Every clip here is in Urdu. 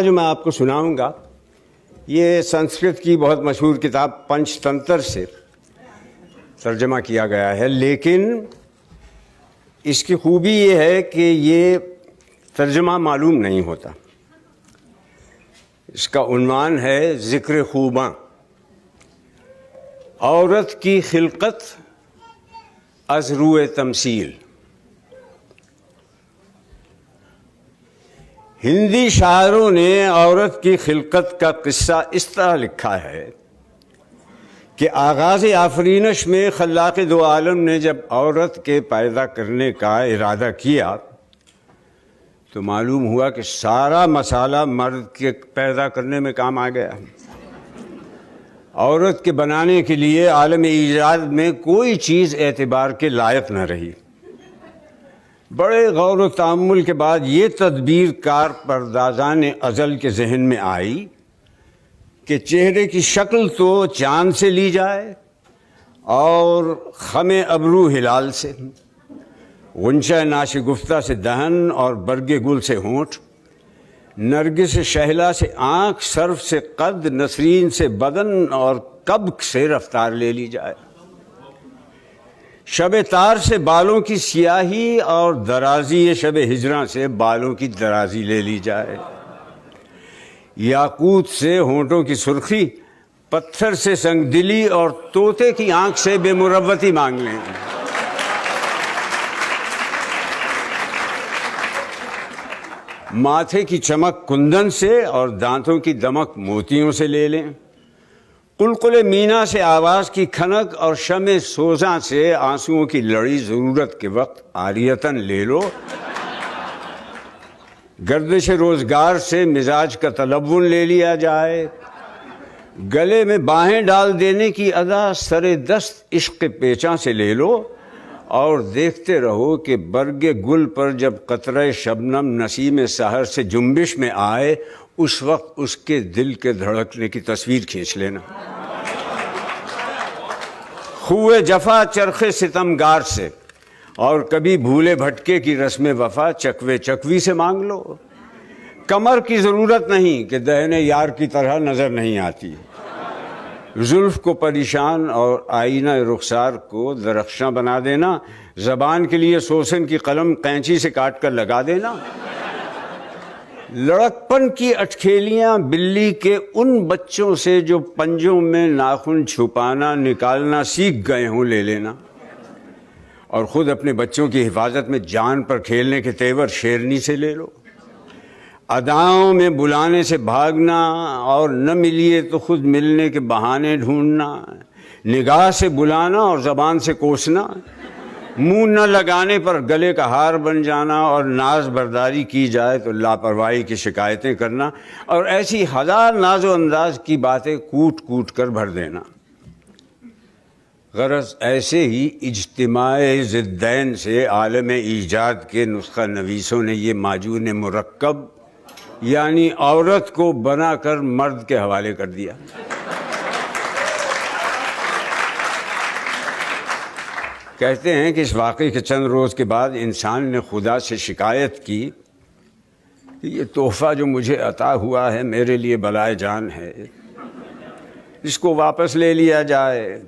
جو میں آپ کو سناؤں گا یہ سنسکرت کی بہت مشہور کتاب پنچ تنتر سے ترجمہ کیا گیا ہے، لیکن اس کی خوبی یہ ہے کہ یہ ترجمہ معلوم نہیں ہوتا۔ اس کا عنوان ہے ذکر خوباں، عورت کی خلقت از روئے تمثیل۔ ہندی شاعروں نے عورت کی خلقت کا قصہ اس طرح لکھا ہے کہ آغاز آفرینش میں خلاق دو عالم نے جب عورت کے پیدا کرنے کا ارادہ کیا تو معلوم ہوا کہ سارا مسالہ مرد کے پیدا کرنے میں کام آ گیا۔ عورت کے بنانے کے لیے عالم ایجاد میں کوئی چیز اعتبار کے لائق نہ رہی۔ بڑے غور و تأمل کے بعد یہ تدبیر کار پردازان ازل کے ذہن میں آئی کہ چہرے کی شکل تو چاند سے لی جائے اور خم ابرو ہلال سے، غنچہ ناشگفتہ سے دہن اور برگ گل سے ہونٹ، نرگس شہلا سے آنکھ، سرف سے قد، نسرین سے بدن اور کبک سے رفتار لے لی جائے۔ شب تار سے بالوں کی سیاہی اور درازی شب ہجراں سے بالوں کی درازی لے لی جائے۔ یاقوت سے ہونٹوں کی سرخی، پتھر سے سنگ دلی اور طوطے کی آنکھ سے بے مروتی مانگ لیں۔ ماتھے کی چمک کندن سے اور دانتوں کی دمک موتیوں سے لے لیں۔ قلقل مینا سے آواز کی کھنک اور شمع سوزاں سے آنسوؤں کی لڑی ضرورت کے وقت عاریتاً لے لو۔ گردش روزگار سے مزاج کا تلون لے لیا جائے۔ گلے میں باہیں ڈال دینے کی ادا سر دست عشق پیچاں سے لے لو اور دیکھتے رہو کہ برگ گل پر جب قطرہ شبنم نسیم سحر سے جنبش میں آئے اس وقت اس کے دل کے دھڑکنے کی تصویر کھینچ لینا۔ خوئے جفا چرخ ستمگار سے اور کبھی بھولے بھٹکے کی رسم وفا چکوے چکوی سے مانگ لو۔ کمر کی ضرورت نہیں کہ دہنے یار کی طرح نظر نہیں آتی۔ زلف کو پریشان اور آئینہ رخسار کو درخشاں بنا دینا، زبان کے لیے سوسن کی قلم قینچی سے کاٹ کر لگا دینا۔ لڑکپن کی اٹکھیلیاں بلی کے ان بچوں سے جو پنجوں میں ناخن چھپانا نکالنا سیکھ گئے ہوں لے لینا، اور خود اپنے بچوں کی حفاظت میں جان پر کھیلنے کے تیور شیرنی سے لے لو۔ اداؤں میں بلانے سے بھاگنا اور نہ ملیے تو خود ملنے کے بہانے ڈھونڈنا، نگاہ سے بلانا اور زبان سے کوسنا، منہ نہ لگانے پر گلے کا ہار بن جانا اور ناز برداری کی جائے تو لاپرواہی کی شکایتیں کرنا، اور ایسی ہزار ناز و انداز کی باتیں کوٹ کوٹ کر بھر دینا۔ غرض ایسے ہی اجتماع ضدین سے عالم ایجاد کے نسخہ نویسوں نے یہ معجون مرکب یعنی عورت کو بنا کر مرد کے حوالے کر دیا۔ کہتے ہیں کہ اس واقعے کے چند روز کے بعد انسان نے خدا سے شکایت کی کہ یہ تحفہ جو مجھے عطا ہوا ہے میرے لیے بلائے جان ہے، اس کو واپس لے لیا جائے۔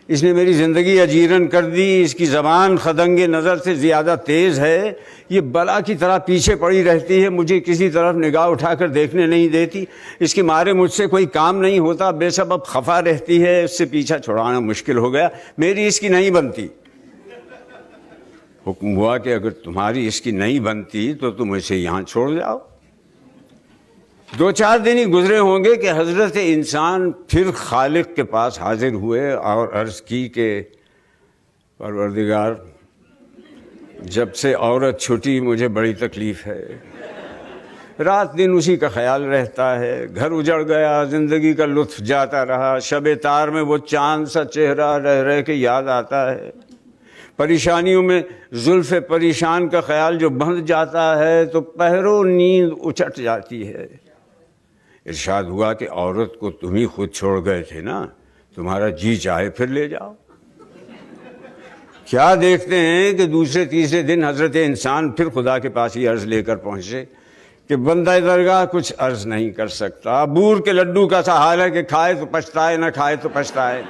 اس نے میری زندگی اجیرن کر دی، اس کی زبان خدنگ نظر سے زیادہ تیز ہے، یہ بلا کی طرح پیچھے پڑی رہتی ہے، مجھے کسی طرف نگاہ اٹھا کر دیکھنے نہیں دیتی، اس کے مارے مجھ سے کوئی کام نہیں ہوتا، بے سبب خفا رہتی ہے، اس سے پیچھا چھڑانا مشکل ہو گیا، میری اس کی نہیں بنتی۔ حکم ہوا کہ اگر تمہاری اس کی نہیں بنتی تو تم اسے یہاں چھوڑ جاؤ۔ 2-4 دن ہی گزرے ہوں گے کہ حضرت انسان پھر خالق کے پاس حاضر ہوئے اور عرض کی کہ پروردگار، جب سے عورت چھٹی مجھے بڑی تکلیف ہے، رات دن اسی کا خیال رہتا ہے، گھر اجڑ گیا، زندگی کا لطف جاتا رہا، شب تار میں وہ چاند سا چہرہ رہ رہ کے یاد آتا ہے، پریشانیوں میں زلف پریشان کا خیال جو بندھ جاتا ہے تو پہرو نیند اچٹ جاتی ہے۔ ارشاد ہوا کہ عورت کو تم ہی خود چھوڑ گئے تھے نا، تمہارا جی چاہے پھر لے جاؤ۔ کیا دیکھتے ہیں کہ دوسرے تیسرے دن حضرت انسان پھر خدا کے پاس ہی عرض لے کر پہنچے کہ بندہ درگاہ کچھ عرض نہیں کر سکتا. بور کے لڈو کا سا حال ہے کہ کھائے تو پچھتائے، نہ کھائے تو پچھتائے.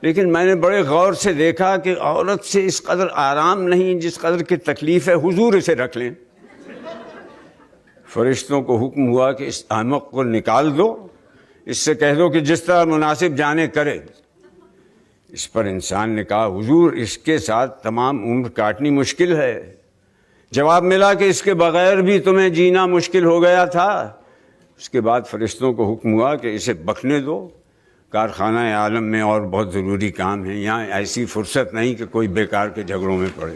لیکن میں نے بڑے غور سے دیکھا کہ عورت سے اس قدر آرام نہیں جس قدر کی تکلیف ہے. حضور اسے رکھ لیں. فرشتوں کو حکم ہوا کہ اس احمق کو نکال دو، اس سے کہہ دو کہ جس طرح مناسب جانے کرے. اس پر انسان نے کہا حضور اس کے ساتھ تمام عمر کاٹنی مشکل ہے. جواب ملا کہ اس کے بغیر بھی تمہیں جینا مشکل ہو گیا تھا. اس کے بعد فرشتوں کو حکم ہوا کہ اسے بخنے دو، کارخانہ عالم میں اور بہت ضروری کام ہے، یہاں ایسی فرصت نہیں کہ کوئی بیکار کے جھگڑوں میں پڑے.